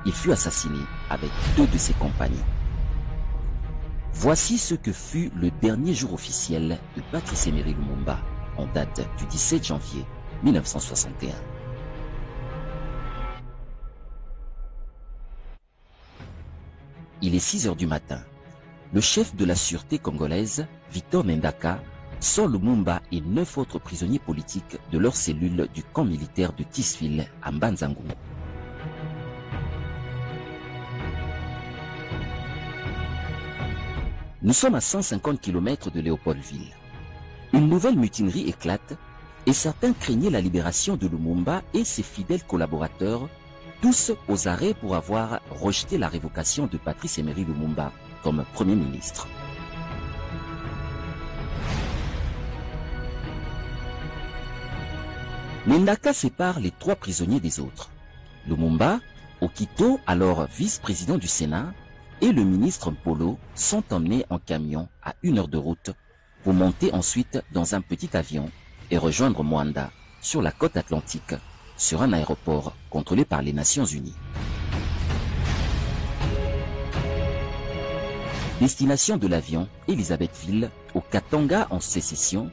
il fut assassiné avec 2 de ses compagnons. Voici ce que fut le dernier jour officiel de Patrice Emery Lumumba, en date du 17 janvier 1961. Il est 6 heures du matin. Le chef de la sûreté congolaise, Victor Mendaka, sort Lumumba et 9 autres prisonniers politiques de leur cellule du camp militaire de Tisville à Mbanzangu. Nous sommes à 150 km de Léopoldville. Une nouvelle mutinerie éclate et certains craignaient la libération de Lumumba et ses fidèles collaborateurs, tous aux arrêts pour avoir rejeté la révocation de Patrice Emery Lumumba comme Premier ministre. Mendaka sépare les 3 prisonniers des autres. Lumumba, Okito, alors vice-président du Sénat, et le ministre Mpolo sont emmenés en camion à 1 heure de route pour monter ensuite dans un petit avion et rejoindre Mwanda sur la côte atlantique, sur un aéroport contrôlé par les Nations Unies. Destination de l'avion, Elisabethville, au Katanga en sécession,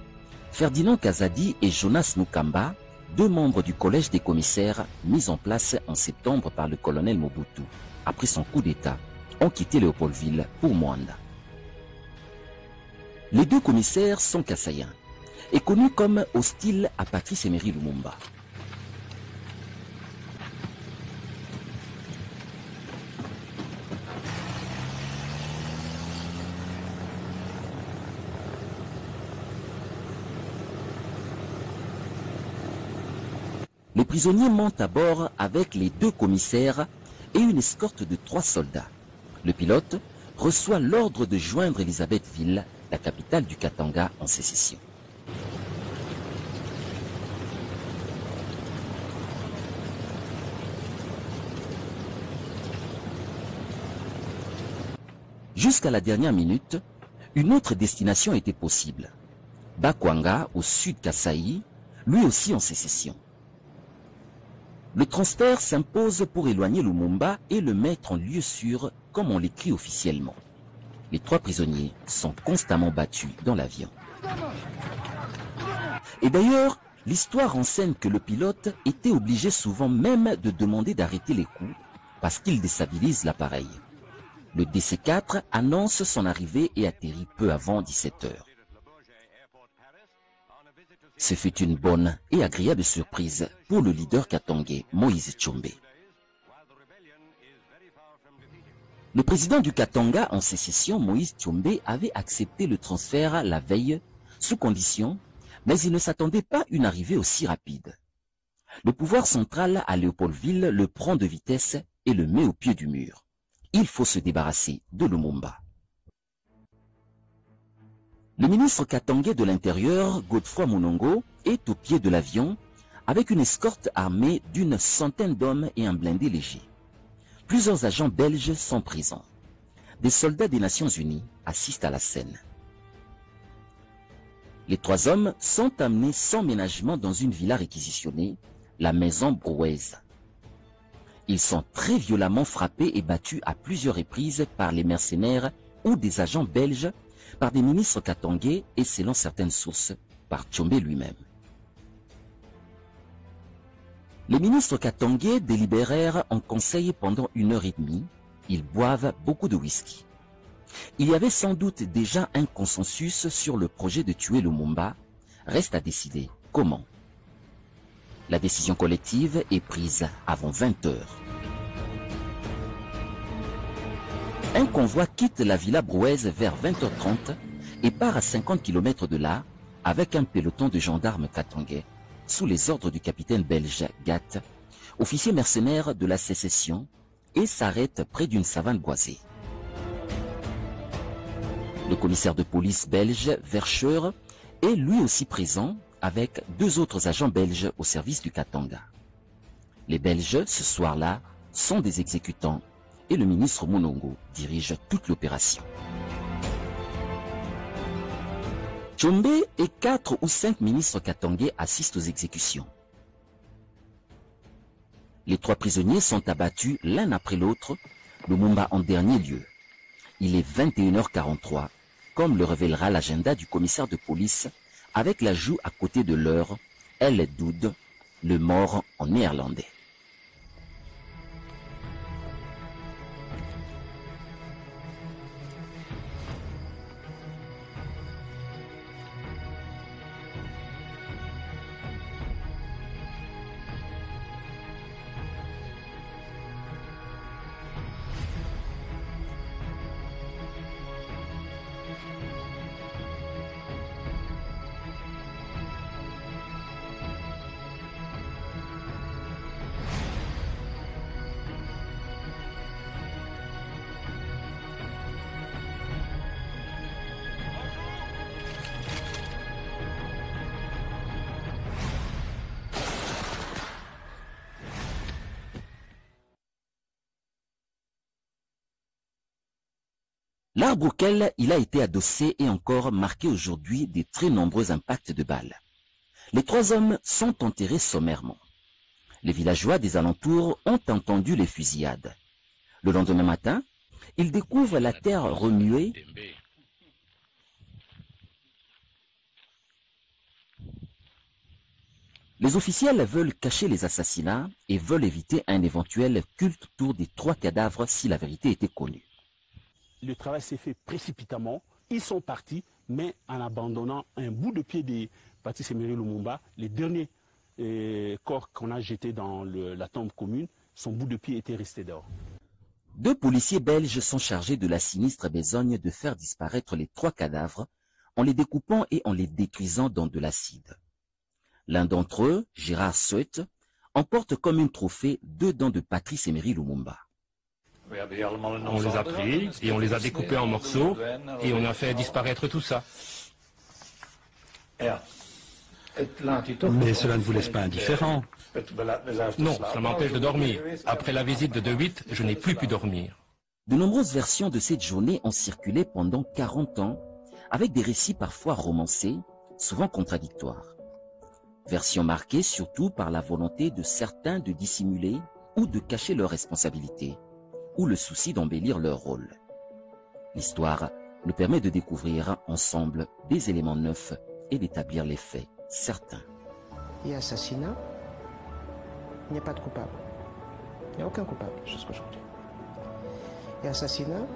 Ferdinand Kazadi et Jonas Nukamba, 2 membres du collège des commissaires mis en place en septembre par le colonel Mobutu, après son coup d'État, ont quitté Léopoldville pour Mwanda. Les 2 commissaires sont Kassaïens et connus comme hostiles à Patrice Emery Lumumba. Les prisonniers montent à bord avec les 2 commissaires et une escorte de 3 soldats. Le pilote reçoit l'ordre de joindre Elisabethville, la capitale du Katanga en sécession. Jusqu'à la dernière minute, une autre destination était possible. Bakwanga, au sud Kasaï, lui aussi en sécession. Le transfert s'impose pour éloigner Lumumba et le mettre en lieu sûr, comme on l'écrit officiellement. Les 3 prisonniers sont constamment battus dans l'avion. Et d'ailleurs, l'histoire enseigne que le pilote était obligé souvent même de demander d'arrêter les coups parce qu'il déstabilise l'appareil. Le DC-4 annonce son arrivée et atterrit peu avant 17 heures. Ce fut une bonne et agréable surprise pour le leader katangais Moïse Tshombe. Le président du Katanga en sécession, Moïse Tshombe, avait accepté le transfert la veille, sous condition, mais il ne s'attendait pas à une arrivée aussi rapide. Le pouvoir central à Léopoldville le prend de vitesse et le met au pied du mur. Il faut se débarrasser de Lumumba. Le ministre katangais de l'Intérieur, Godefroy Munongo, est au pied de l'avion avec une escorte armée d'une centaine d'hommes et un blindé léger. Plusieurs agents belges sont présents. Des soldats des Nations Unies assistent à la scène. Les 3 hommes sont amenés sans ménagement dans une villa réquisitionnée, la maison Brouez. Ils sont très violemment frappés et battus à plusieurs reprises par les mercenaires ou des agents belges, par des ministres katangais et, selon certaines sources, par Tshombe lui-même. Les ministres katangais délibérèrent en conseil pendant 1 heure et demie. Ils boivent beaucoup de whisky. Il y avait sans doute déjà un consensus sur le projet de tuer Lumumba. Reste à décider comment. La décision collective est prise avant 20 heures. Un convoi quitte la villa Brouez vers 20h30 et part à 50 km de là avec un peloton de gendarmes katangais sous les ordres du capitaine belge Gatt, officier mercenaire de la sécession, et s'arrête près d'une savane boisée. Le commissaire de police belge Verscheur est lui aussi présent avec 2 autres agents belges au service du Katanga. Les Belges, ce soir-là, sont des exécutants et le ministre Munongo dirige toute l'opération. Tshombe et 4 ou 5 ministres katangais assistent aux exécutions. Les 3 prisonniers sont abattus l'un après l'autre, Lumumba en dernier lieu. Il est 21h43, comme le révélera l'agenda du commissaire de police, avec l'ajout à côté de l'heure, El Doud, le mort en néerlandais. L'arbre auquel il a été adossé est encore marqué aujourd'hui des très nombreux impacts de balles. Les 3 hommes sont enterrés sommairement. Les villageois des alentours ont entendu les fusillades. Le lendemain matin, ils découvrent la terre remuée. Les officiels veulent cacher les assassinats et veulent éviter un éventuel culte autour des 3 cadavres si la vérité était connue. Le travail s'est fait précipitamment. Ils sont partis, mais en abandonnant un bout de pied des Patrice Emery Lumumba. Les derniers corps qu'on a jetés dans la tombe commune, son bout de pied était resté dehors. 2 policiers belges sont chargés de la sinistre besogne de faire disparaître les 3 cadavres en les découpant et en les détruisant dans de l'acide. L'un d'entre eux, Gérard Soit, emporte comme un trophée 2 dents de Patrice Emery Lumumba. On les a pris et on les a découpés en morceaux et on a fait disparaître tout ça. Mais cela ne vous laisse pas indifférent. Non, ça m'empêche de dormir. Après la visite de De Witt, je n'ai plus pu dormir. De nombreuses versions de cette journée ont circulé pendant 40 ans, avec des récits parfois romancés, souvent contradictoires. Versions marquées surtout par la volonté de certains de dissimuler ou de cacher leurs responsabilités, ou le souci d'embellir leur rôle. L'histoire nous permet de découvrir ensemble des éléments neufs et d'établir les faits certains. Il y a assassinat, il n'y a pas de coupable. Il n'y a aucun coupable jusqu'aujourd'hui. Il y a assassinat,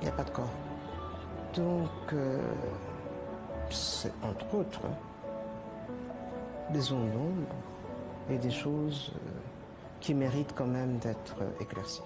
il n'y a pas de corps. Donc, c'est entre autres des zones d'ombre et des choses qui méritent quand même d'être éclaircies.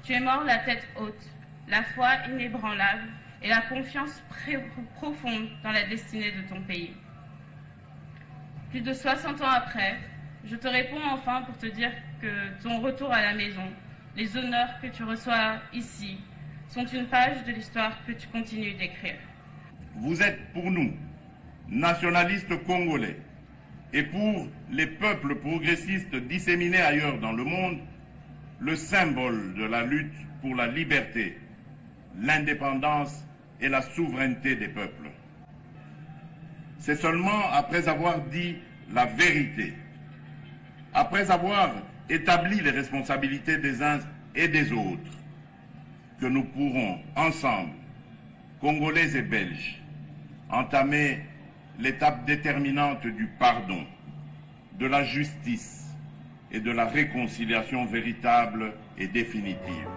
Tu es mort la tête haute, la foi inébranlable et la confiance profonde dans la destinée de ton pays. Plus de 60 ans après, je te réponds enfin pour te dire que ton retour à la maison, les honneurs que tu reçois ici, sont une page de l'histoire que tu continues d'écrire. Vous êtes pour nous, nationalistes congolais, et pour les peuples progressistes disséminés ailleurs dans le monde, le symbole de la lutte pour la liberté, l'indépendance et la souveraineté des peuples. C'est seulement après avoir dit la vérité, après avoir établi les responsabilités des uns et des autres, que nous pourrons ensemble, Congolais et Belges, entamer l'étape déterminante du pardon, de la justice et de la réconciliation véritable et définitive.